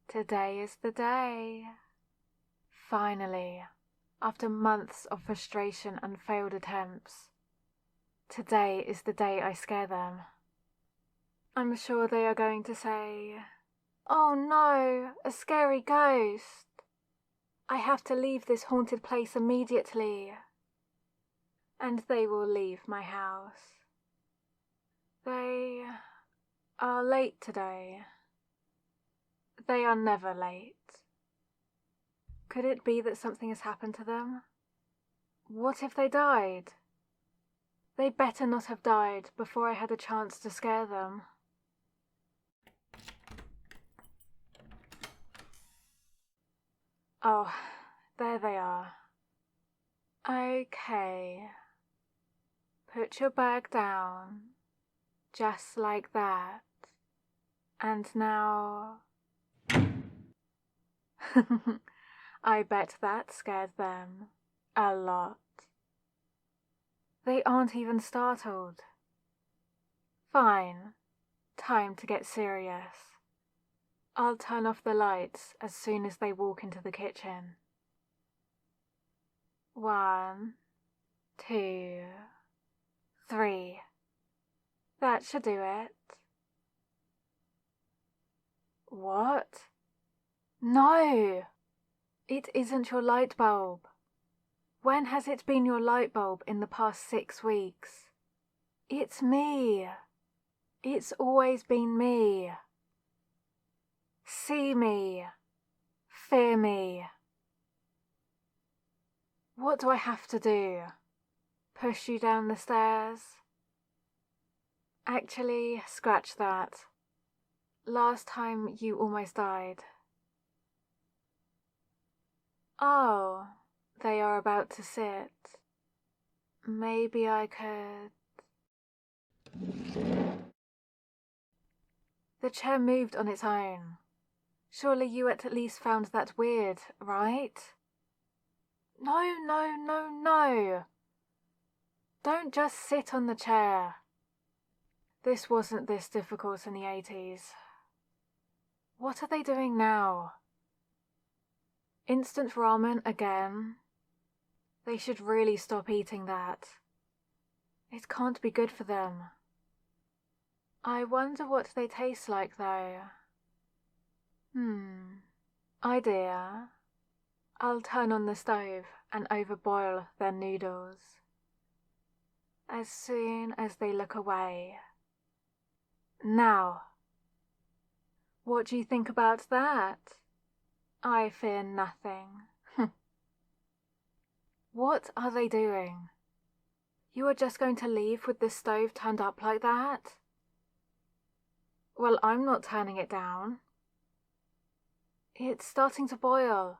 Today is the day. Finally, after months of frustration and failed attempts, today is the day I scare them. I'm sure they are going to say, "Oh no, a scary ghost. I have to leave this haunted place immediately." And they will leave my house. They are late today. They are never late. Could it be that something has happened to them? What if they died? They better not have died before I had a chance to scare them. Oh, there they are. Okay. Put your bag down. Just like that. And now... I bet that scared them a lot. They aren't even startled. Fine. Time to get serious. I'll turn off the lights as soon as they walk into the kitchen. 1, 2, 3. That should do it. What? No! It isn't your light bulb. When has it been your light bulb in the past 6 weeks? It's me. It's always been me. See me. Fear me. What do I have to do? Push you down the stairs? Actually, scratch that. Last time you almost died. Oh, they are about to sit. Maybe I could... The chair moved on its own. Surely you at least found that weird, right? No, no, no, no. Don't just sit on the chair. This wasn't this difficult in the 80s. What are they doing now? Instant ramen again? They should really stop eating that. It can't be good for them. I wonder what they taste like though. Idea. I'll turn on the stove and overboil their noodles. As soon as they look away. Now. What do you think about that? I fear nothing. What are they doing? You are just going to leave with the stove turned up like that? Well, I'm not turning it down. It's starting to boil.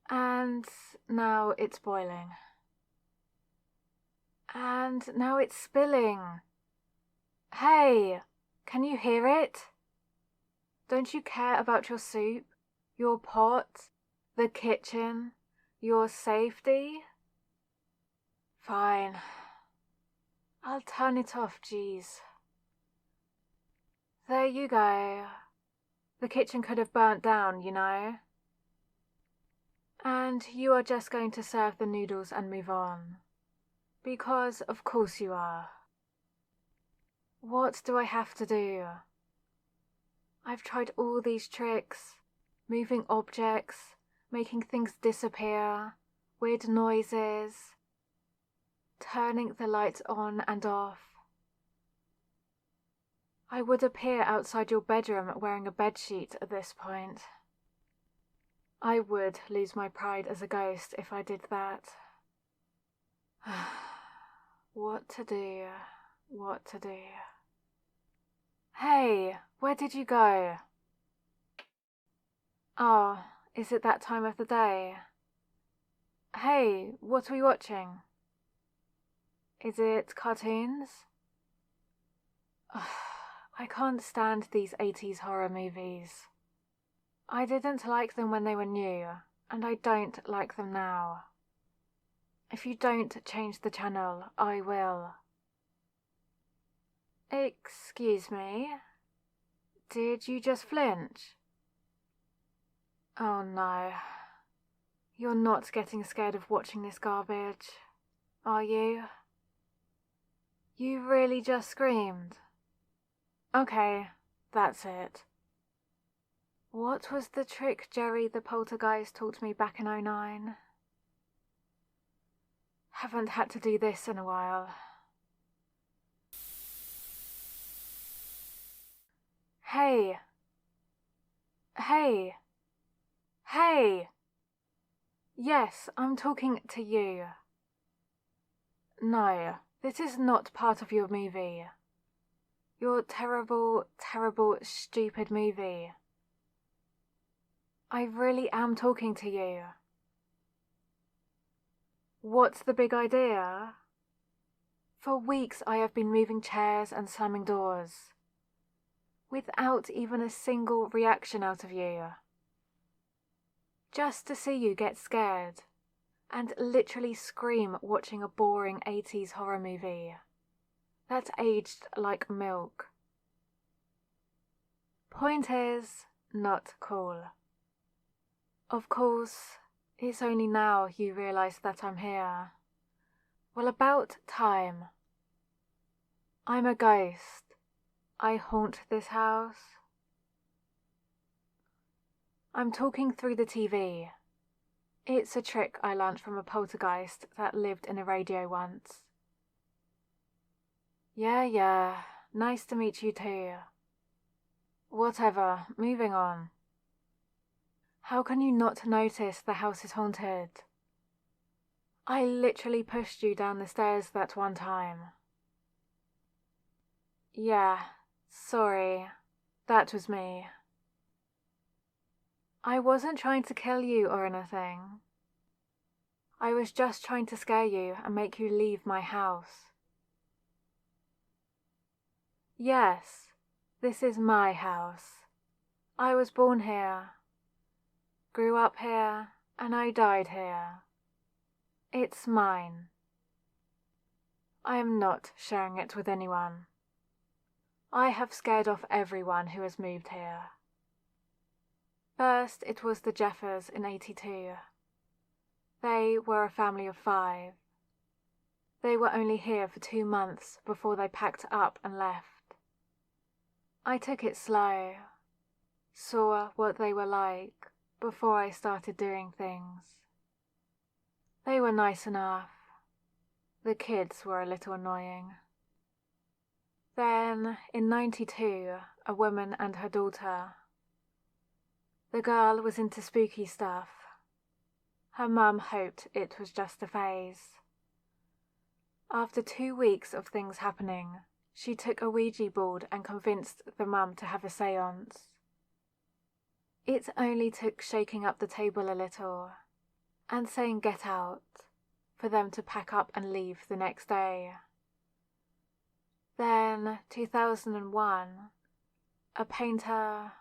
And now it's boiling. And now it's spilling. Hey, can you hear it? Don't you care about your soup, your pot, the kitchen, your safety? Fine. I'll turn it off, geez. There you go. The kitchen could have burnt down, you know. And you are just going to serve the noodles and move on. Because of course you are. What do I have to do? I've tried all these tricks. Moving objects, making things disappear, weird noises, turning the lights on and off. I would appear outside your bedroom wearing a bedsheet at this point. I would lose my pride as a ghost if I did that. What to do? What to do? Hey, where did you go? Oh, is it that time of the day? Hey, what are we watching? Is it cartoons? I can't stand these 80s horror movies. I didn't like them when they were new, and I don't like them now. If you don't change the channel, I will. Excuse me. Did you just flinch? Oh no. You're not getting scared of watching this garbage, are you? You really just screamed? Okay, that's it. What was the trick Jerry the poltergeist taught me back in '09? Haven't had to do this in a while. Hey! Hey! Hey! Yes, I'm talking to you. No, this is not part of your movie. Your terrible, terrible, stupid movie. I really am talking to you. What's the big idea? For weeks I have been moving chairs and slamming doors, without even a single reaction out of you. Just to see you get scared and literally scream watching a boring 80s horror movie that's aged like milk. Point is, not cool. Of course, it's only now you realise that I'm here. Well, about time. I'm a ghost. I haunt this house. I'm talking through the TV. It's a trick I learnt from a poltergeist that lived in a radio once. Yeah, nice to meet you too. Whatever, moving on. How can you not notice the house is haunted? I literally pushed you down the stairs that one time. Yeah, sorry, that was me. I wasn't trying to kill you or anything. I was just trying to scare you and make you leave my house. Yes, this is my house. I was born here, grew up here, and I died here. It's mine. I am not sharing it with anyone. I have scared off everyone who has moved here. First, it was the Jeffers in '82. They were a family of 5. They were only here for 2 months before they packed up and left. I took it slow, saw what they were like before I started doing things. They were nice enough. The kids were a little annoying. Then, in '92, a woman and her daughter. The girl was into spooky stuff. Her mum hoped it was just a phase. After 2 weeks of things happening, she took a Ouija board and convinced the mum to have a séance. It only took shaking up the table a little and saying "get out" for them to pack up and leave the next day. Then, 2001, a painter,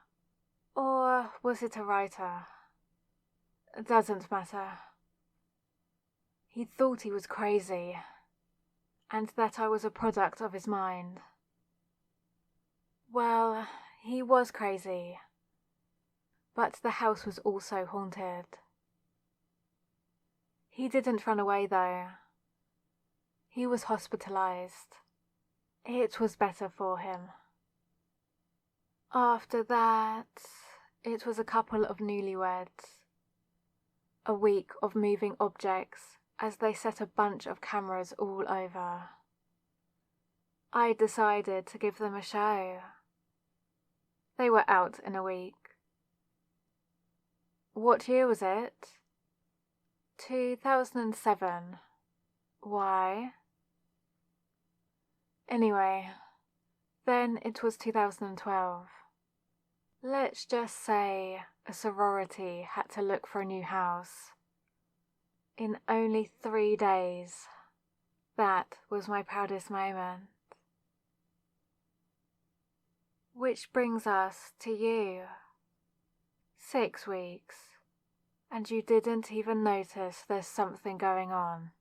or was it a writer? Doesn't matter. He thought he was crazy, and that I was a product of his mind. Well, he was crazy, but the house was also haunted. He didn't run away though. He was hospitalized. It was better for him. After that, it was a couple of newlyweds. A week of moving objects as they set a bunch of cameras all over. I decided to give them a show. They were out in a week. What year was it? 2007. Why? Anyway, then it was 2012. Let's just say a sorority had to look for a new house. In only 3 days. That was my proudest moment. Which brings us to you. 6 weeks, and you didn't even notice there's something going on.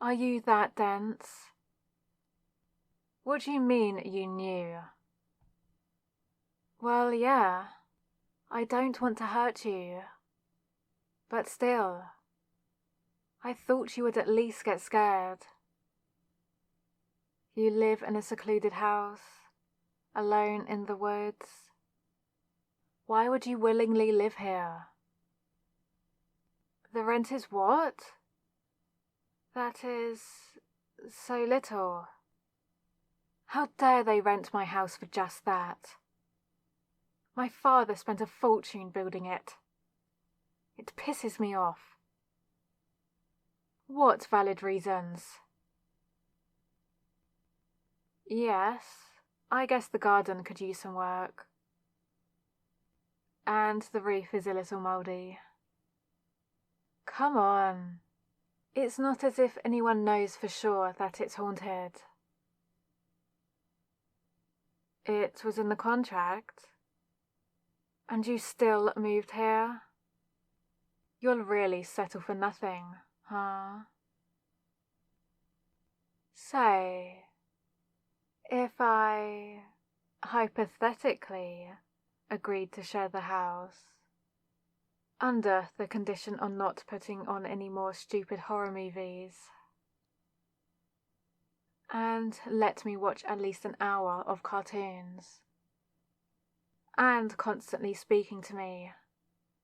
Are you that dense? What do you mean you knew? Well, yeah, I don't want to hurt you. But still, I thought you would at least get scared. You live in a secluded house, alone in the woods. Why would you willingly live here? The rent is what? That is so little. How dare they rent my house for just that? My father spent a fortune building it. It pisses me off. What valid reasons? Yes, I guess the garden could use some work. And the roof is a little mouldy. Come on. It's not as if anyone knows for sure that it's haunted. It was in the contract. And you still moved here? You'll really settle for nothing, huh? Say, if I, hypothetically, agreed to share the house, under the condition on not putting on any more stupid horror movies, and let me watch at least an hour of cartoons, and constantly speaking to me,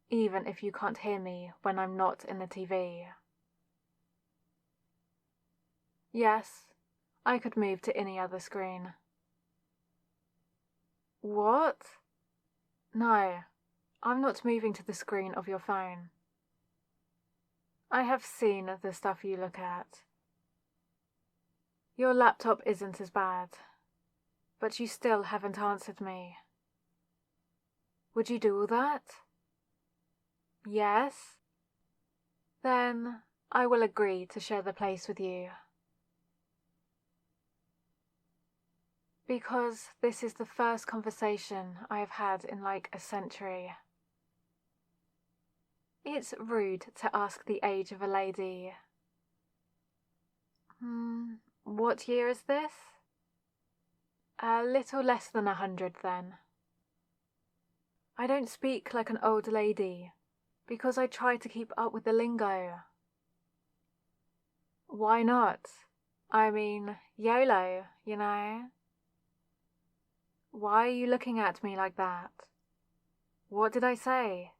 even if you can't hear me when I'm not in the TV. Yes, I could move to any other screen. What? No, I'm not moving to the screen of your phone. I have seen the stuff you look at. Your laptop isn't as bad, but you still haven't answered me. Would you do all that? Yes? Then I will agree to share the place with you. Because this is the first conversation I have had in like a century. It's rude to ask the age of a lady. What year is this? A little less than 100 then. I don't speak like an old lady, because I try to keep up with the lingo. Why not? I mean, YOLO, you know? Why are you looking at me like that? What did I say?